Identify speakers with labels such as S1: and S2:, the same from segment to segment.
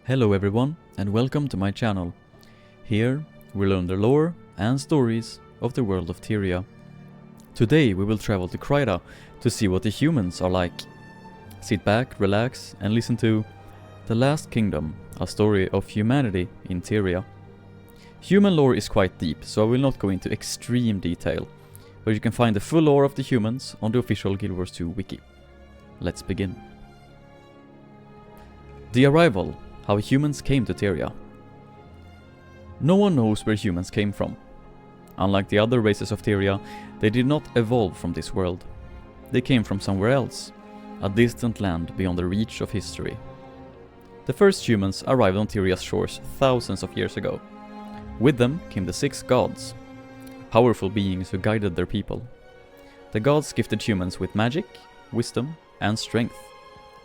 S1: Hello everyone, and welcome to my channel. Here we learn the lore and stories of the world of Tyria. Today we will travel to Kryta to see what the humans are like. Sit back, relax and listen to The Last Kingdom, a story of humanity in Tyria. Human lore is quite deep, so I will not go into extreme detail, but you can find the full lore of the humans on the official GW2 Wiki. Let's begin. The arrival. How humans came to Tyria. No one knows where humans came from. Unlike the other races of Tyria, they did not evolve from this world. They came from somewhere else, a distant land beyond the reach of history. The first humans arrived on Tyria's shores thousands of years ago. With them came the 6 gods, powerful beings who guided their people. The gods gifted humans with magic, wisdom, and strength,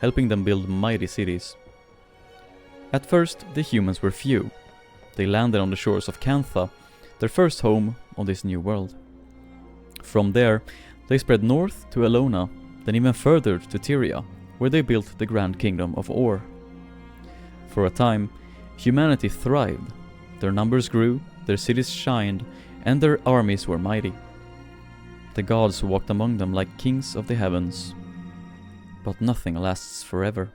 S1: helping them build mighty cities. At first, the humans were few. They landed on the shores of Cantha, their first home on this new world. From there, they spread north to Elona, then even further to Tyria, where they built the grand kingdom of Or. For a time, humanity thrived. Their numbers grew, their cities shined, and their armies were mighty. The gods walked among them like kings of the heavens. But nothing lasts forever.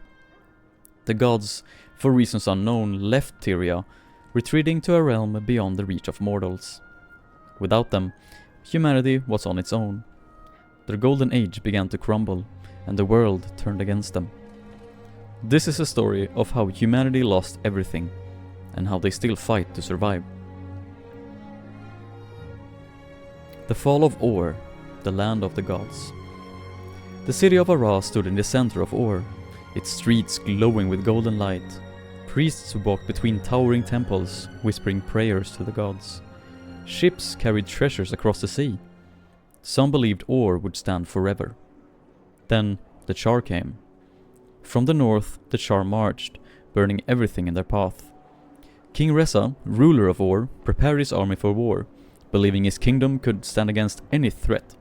S1: The gods, for reasons unknown, left Tyria, retreating to a realm beyond the reach of mortals. Without them, humanity was on its own. Their golden age began to crumble, and the world turned against them. This is a story of how humanity lost everything, and how they still fight to survive. The fall of Or, the land of the gods. The city of Ara stood in the center of Or, its streets glowing with golden light. Priests walked between towering temples, whispering prayers to the gods. Ships carried treasures across the sea. Some believed Or would stand forever. Then the Char came. From the north, the Char marched, burning everything in their path. King Reza, ruler of Or, prepared his army for war, believing his kingdom could stand against any threat.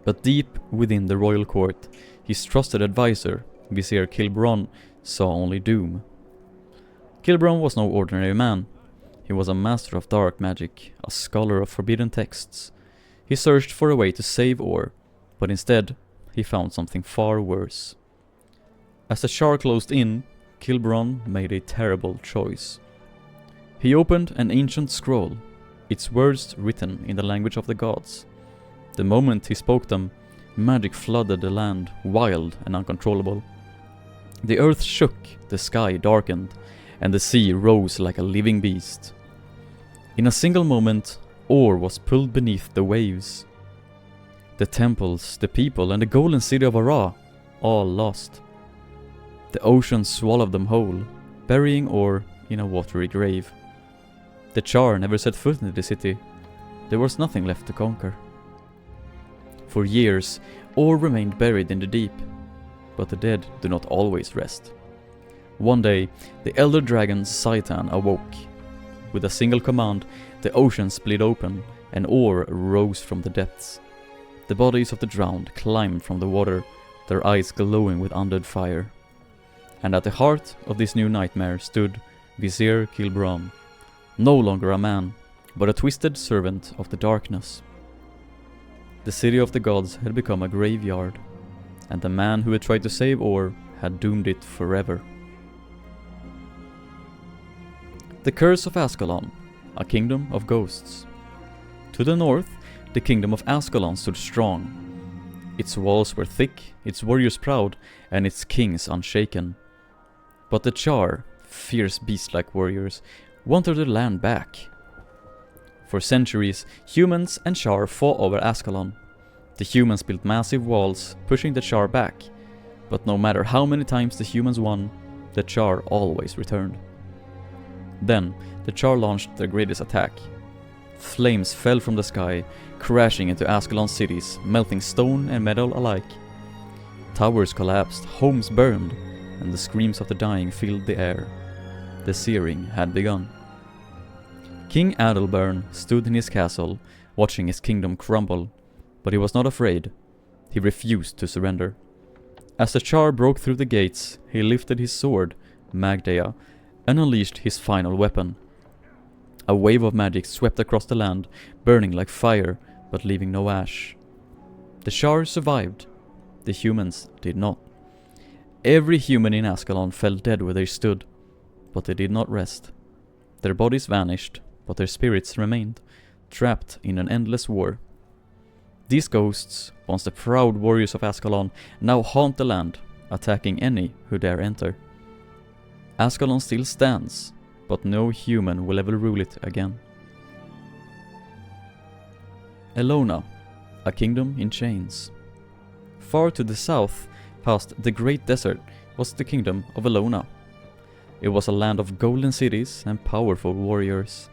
S1: But deep within the royal court, his trusted advisor, Vizier Kilbron, saw only doom. Kilbron was no ordinary man. He was a master of dark magic, a scholar of forbidden texts. He searched for a way to save Or, but instead he found something far worse. As the Char closed in, Kilbron made a terrible choice. He opened an ancient scroll, its words written in the language of the gods. The moment he spoke them, magic flooded the land, wild and uncontrollable. The earth shook, the sky darkened, and the sea rose like a living beast. In a single moment, Or was pulled beneath the waves. The temples, the people, and the golden city of Ara, all lost. The ocean swallowed them whole, burying Or in a watery grave. The Char never set foot in the city. There was nothing left to conquer. For years, Or remained buried in the deep. But the dead do not always rest. One day, the elder dragon Saitan awoke. With a single command, the ocean split open, and Or rose from the depths. The bodies of the drowned climbed from the water, their eyes glowing with undead fire. And at the heart of this new nightmare stood Vizier Kilbron, no longer a man, but a twisted servant of the darkness. The city of the gods had become a graveyard, and the man who had tried to save Or had doomed it forever. The Curse of Ascalon, a kingdom of ghosts. To the north, the kingdom of Ascalon stood strong. Its walls were thick, its warriors proud, and its kings unshaken. But the Char, fierce beast-like warriors, wanted the land back. For centuries, humans and Char fought over Ascalon. The humans built massive walls, pushing the Char back, but no matter how many times the humans won, the Char always returned. Then, the Char launched their greatest attack. Flames fell from the sky, crashing into Ascalon's cities, melting stone and metal alike. Towers collapsed, homes burned, and the screams of the dying filled the air. The searing had begun. King Adalbern stood in his castle, watching his kingdom crumble, but he was not afraid. He refused to surrender. As the Char broke through the gates, he lifted his sword, Magdea, and unleashed his final weapon. A wave of magic swept across the land, burning like fire, but leaving no ash. The Shar survived. The humans did not. Every human in Ascalon fell dead where they stood, but they did not rest. Their bodies vanished, but their spirits remained, trapped in an endless war. These ghosts, once the proud warriors of Ascalon, now haunt the land, attacking any who dare enter. Ascalon still stands, but no human will ever rule it again. Elona, a kingdom in chains. Far to the south, past the great desert, was the kingdom of Elona. It was a land of golden cities and powerful warriors.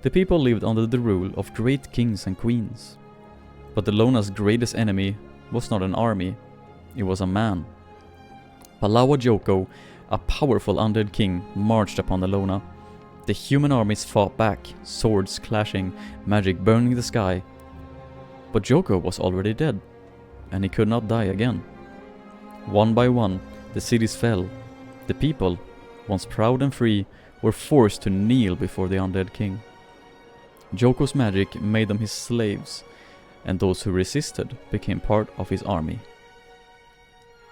S1: The people lived under the rule of great kings and queens. But Elona's greatest enemy was not an army, it was a man. Palawa Joko, a powerful undead king, marched upon Elona. The human armies fought back, swords clashing, magic burning the sky. But Joko was already dead, and he could not die again. One by one, the cities fell. The people, once proud and free, were forced to kneel before the undead king. Joko's magic made them his slaves, and those who resisted became part of his army.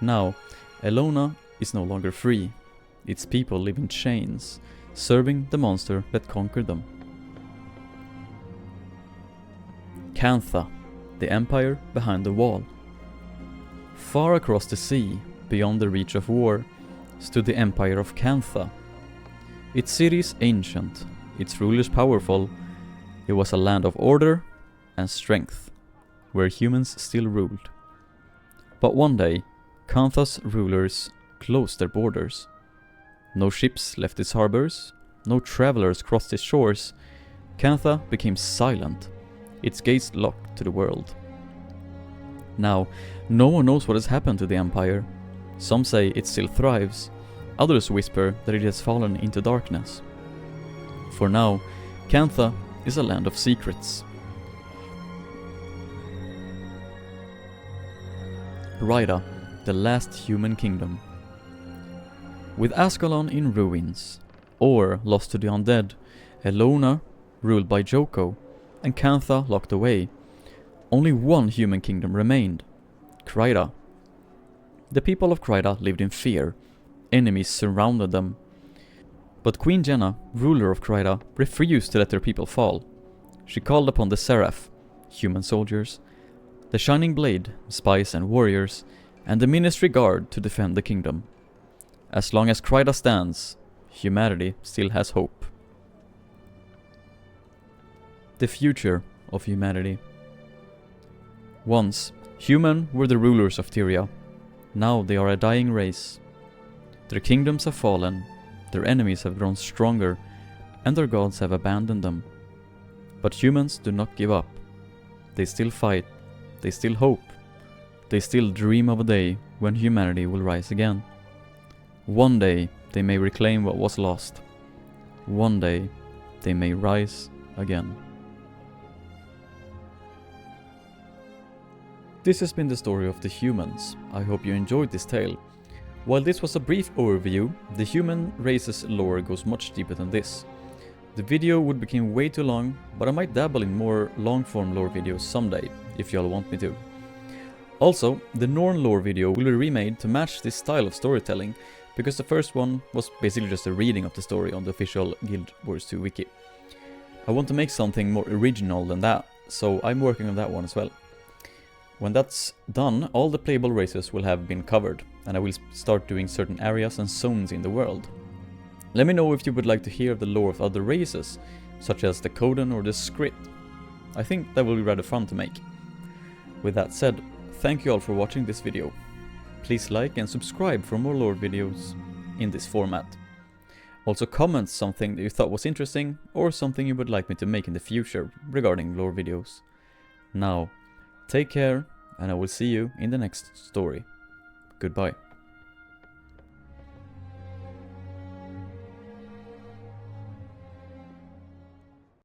S1: Now, Elona is no longer free. Its people live in chains, serving the monster that conquered them. Cantha, the empire behind the wall. Far across the sea, beyond the reach of war, stood the empire of Cantha. Its cities ancient, its rulers powerful. It was a land of order and strength, where humans still ruled. But one day, Cantha's rulers closed their borders. No ships left its harbors, no travelers crossed its shores. Cantha became silent, its gates locked to the world. Now, no one knows what has happened to the empire. Some say it still thrives, others whisper that it has fallen into darkness. For now, Cantha is a land of secrets. Kryta, the last human kingdom. With Ascalon in ruins, or lost to the undead, Elona, ruled by Joko, and Cantha locked away, only one human kingdom remained, Kryta. The people of Kryta lived in fear. Enemies surrounded them. But Queen Jenna, ruler of Kryta, refused to let their people fall. She called upon the Seraph, human soldiers, the Shining Blade, spies and warriors, and the Ministry Guard to defend the kingdom. As long as Kryta stands, humanity still has hope. The future of humanity. Once, human were the rulers of Tyria. Now they are a dying race. Their kingdoms have fallen, their enemies have grown stronger, and their gods have abandoned them. But humans do not give up. They still fight, they still hope, they still dream of a day when humanity will rise again. One day they may reclaim what was lost. One day they may rise again. This has been the story of the humans. I hope you enjoyed this tale. While this was a brief overview, the human race's lore goes much deeper than this. The video would become way too long, but I might dabble in more long-form lore videos someday, if y'all want me to. Also, the Norn lore video will be remade to match this style of storytelling, because the first one was basically just a reading of the story on the official GW2 Wiki. I want to make something more original than that, so I'm working on that one as well. When that's done, all the playable races will have been covered, and I will start doing certain areas and zones in the world. Let me know if you would like to hear the lore of other races, such as the Coden or the Skrit. I think that will be rather fun to make. With that said, thank you all for watching this video. Please like and subscribe for more lore videos in this format. Also comment something that you thought was interesting, or something you would like me to make in the future regarding lore videos. Now, take care, and I will see you in the next story. Goodbye.